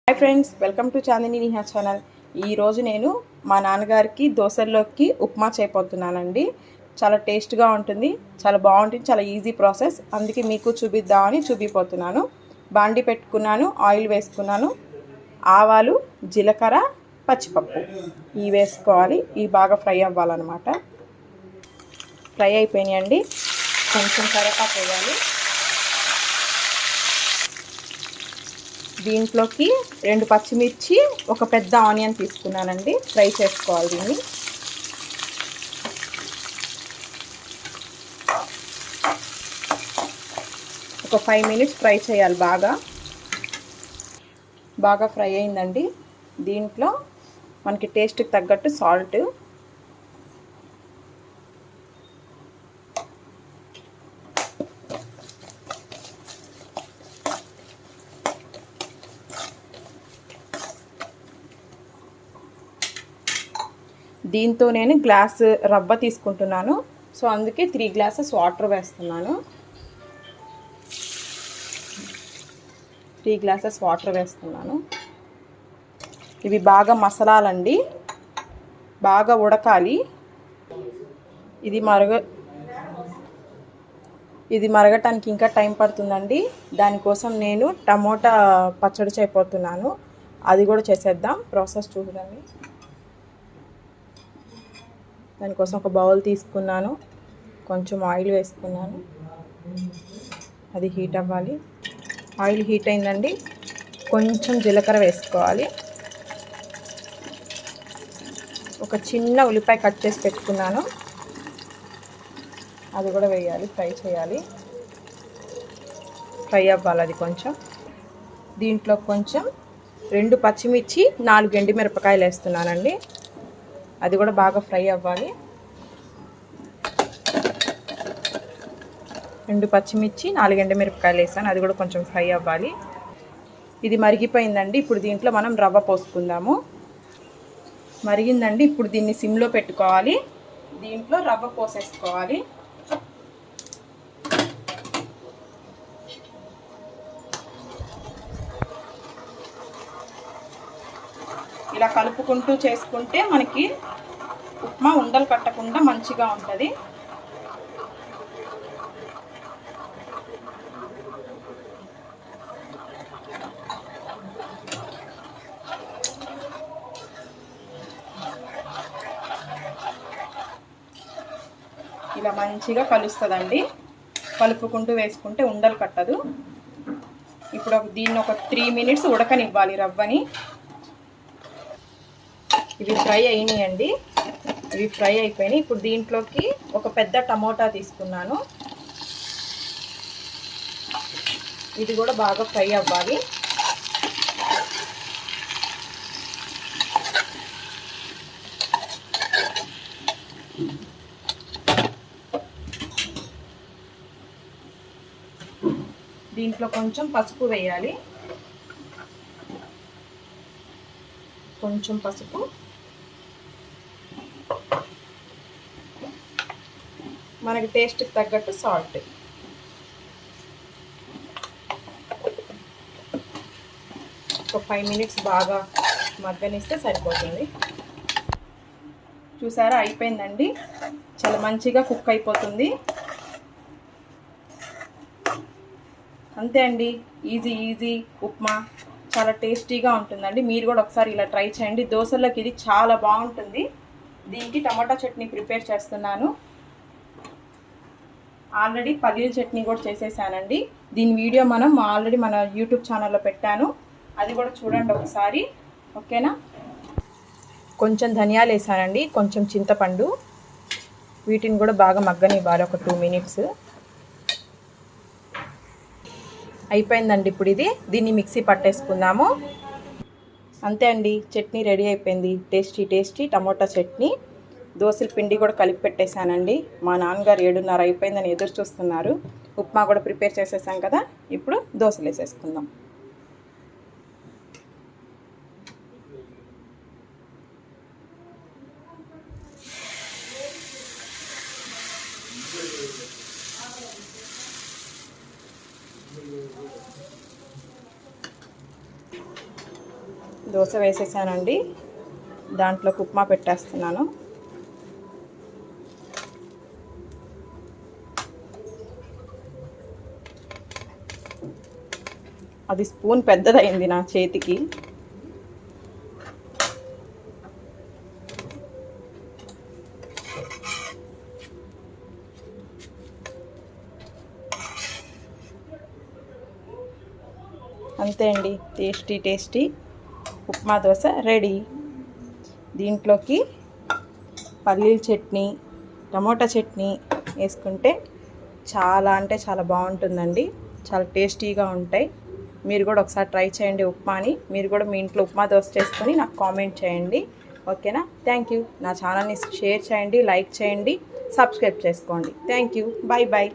Hi friends, welcome to Chandini Niha channel. ఈరోజు నేను మా నాన్నగారికి దోశల్లోకి ఉప్మా చేయబోతున్నానండి. చాలా టేస్ట్గా ఉంటుంది, చాలా బాగుంటుంది, చాలా ఈజీ ప్రాసెస్. అందుకే మీకు చూపిద్దామని చూపిపోతున్నాను. బాండి పెట్టుకున్నాను, ఆయిల్ వేసుకున్నాను, ఆవాలు, జీలకర్ర, పచ్చిపప్పు ఇవి వేసుకోవాలి. ఇవి బాగా ఫ్రై అవ్వాలన్నమాట. ఫ్రై అయిపోయినాయండి. కొంచెం కరివేపాకు వేయాలి. దీంట్లోకి 2 పచ్చిమిర్చి, ఒక పెద్ద ఆనియన్ తీసుకున్నానండి. ఫ్రై చేసుకోవాలి దీన్ని. ఒక 5 మినిట్స్ ఫ్రై చేయాలి. బాగా ఫ్రై అయిందండి. దీంట్లో మనకి టేస్ట్కి తగ్గట్టు సాల్ట్, దీంతో నేను గ్లాస్ రవ్వ తీసుకుంటున్నాను. సో అందుకే 3 గ్లాసెస్ వాటర్ వేస్తున్నాను. 3 గ్లాసెస్ వాటర్ వేస్తున్నాను. ఇవి బాగా మసలాలండి, బాగా ఉడకాలి. ఇది మరగటానికి ఇంకా టైం పడుతుందండి. దానికోసం నేను టమోటా పచ్చడి చేయబోతున్నాను. అది కూడా చేసేద్దాం. ప్రాసెస్ చూడండి. దానికోసం ఒక బౌల్ తీసుకున్నాను, కొంచెం ఆయిల్ వేసుకున్నాను. అది హీట్ అవ్వాలి. ఆయిల్ హీట్ అయిందండి. కొంచెం జీలకర్ర వేసుకోవాలి. ఒక చిన్న ఉల్లిపాయ కట్ చేసి పెట్టుకున్నాను, అది కూడా వేయాలి. ఫ్రై చేయాలి, ఫ్రై అవ్వాలి అది కొంచెం. దీంట్లో కొంచెం 2 పచ్చిమిర్చి, 4 ఎండుమిరపకాయలు వేస్తున్నానండి. అది కూడా బాగా ఫ్రై అవ్వాలి. 2 పచ్చిమిర్చి, 4 ఎండుమిరపకాయలు వేసాను. అది కూడా కొంచెం ఫ్రై అవ్వాలి. ఇది మరిగిపోయిందండి. ఇప్పుడు దీంట్లో మనం రవ్వ పోసుకుందాము. మరిగిందండి. ఇప్పుడు దీన్ని సిమ్లో పెట్టుకోవాలి. దీంట్లో రవ్వ పోసేసుకోవాలి. ఇలా కలుపుకుంటూ చేసుకుంటే మనకి ఉప్మా ఉండలు కట్టకుండా మంచిగా ఉంటుంది. ఇలా మంచిగా కలుస్తుందండి. కలుపుకుంటూ వేసుకుంటే ఉండలు కట్టదు. ఇప్పుడు దీన్ని ఒక 3 మినిట్స్ ఉడకనివ్వాలి రవ్వని. ఇవి ఫ్రై అయినాయండి. ఇవి ఫ్రై అయిపోయినాయి. ఇప్పుడు దీంట్లోకి ఒక పెద్ద టమోటా తీసుకున్నాను. ఇది కూడా బాగా ఫ్రై అవ్వాలి. దీంట్లో కొంచెం పసుపు వేయాలి. కొంచెం పసుపు, మనకి టేస్ట్కి తగ్గట్టు సాల్ట్. ఒక 5 మినిట్స్ బాగా మగ్గనిస్తే సరిపోతుంది. చూసారా, అయిపోయిందండి. చాలా మంచిగా కుక్ అయిపోతుంది. అంతే అండి. ఈజీ ఉప్మా చాలా టేస్టీగా ఉంటుందండి. మీరు కూడా ఒకసారి ఇలా ట్రై చేయండి. దోశల్లోకి ఇది చాలా బాగుంటుంది. దీనికి టమాటా చట్నీ ప్రిపేర్ చేస్తున్నాను. ఆల్రెడీ పల్లీల చట్నీ కూడా చేసేసానండి. దీని వీడియో మనం ఆల్రెడీ మన యూట్యూబ్ ఛానల్లో పెట్టాను. అది కూడా చూడండి ఒకసారి. ఓకేనా. కొంచెం ధనియాలు వేసానండి, కొంచెం చింతపండు. వీటిని కూడా బాగా మగ్గనివ్వాలి ఒక 2 మినిట్స్. అయిపోయిందండి. ఇప్పుడు దీన్ని మిక్సీ పట్టేసుకుందాము. అంతే అండి, చట్నీ రెడీ అయిపోయింది. Tasty tomato chutney. దోశల పిండి కూడా కలిపి పెట్టేశానండి. మా నాన్నగారు 7:30 అయిపోయిందని ఎదురు చూస్తున్నారు. ఉప్మా కూడా ప్రిపేర్ చేసేసాం కదా. ఇప్పుడు దోశలు వేసేసుకుందాం. దోశ వేసేసానండి. దాంట్లోకి ఉప్మా పెట్టేస్తున్నాను. అది స్పూన్ పెద్దదైంది నా చేతికి. అంతే అండి, టేస్టీ ఉప్మా దోశ రెడీ. దీంట్లోకి పల్లీల చట్నీ, టమోటా చట్నీ వేసుకుంటే చాలా అంటే చాలా బాగుంటుందండి. చాలా టేస్టీగా ఉంటాయి. మీరు కూడా ఒకసారి ట్రై చేయండి ఉప్మాని. మీరు కూడా మీ ఇంట్లో ఉప్మా దోశ చేసుకొని నాకు కామెంట్ చేయండి. ఓకేనా? Thank you. నా ఛానల్ని షేర్ చేయండి, లైక్ చేయండి, సబ్స్క్రైబ్ చేసుకోండి. Thank you. Bye bye.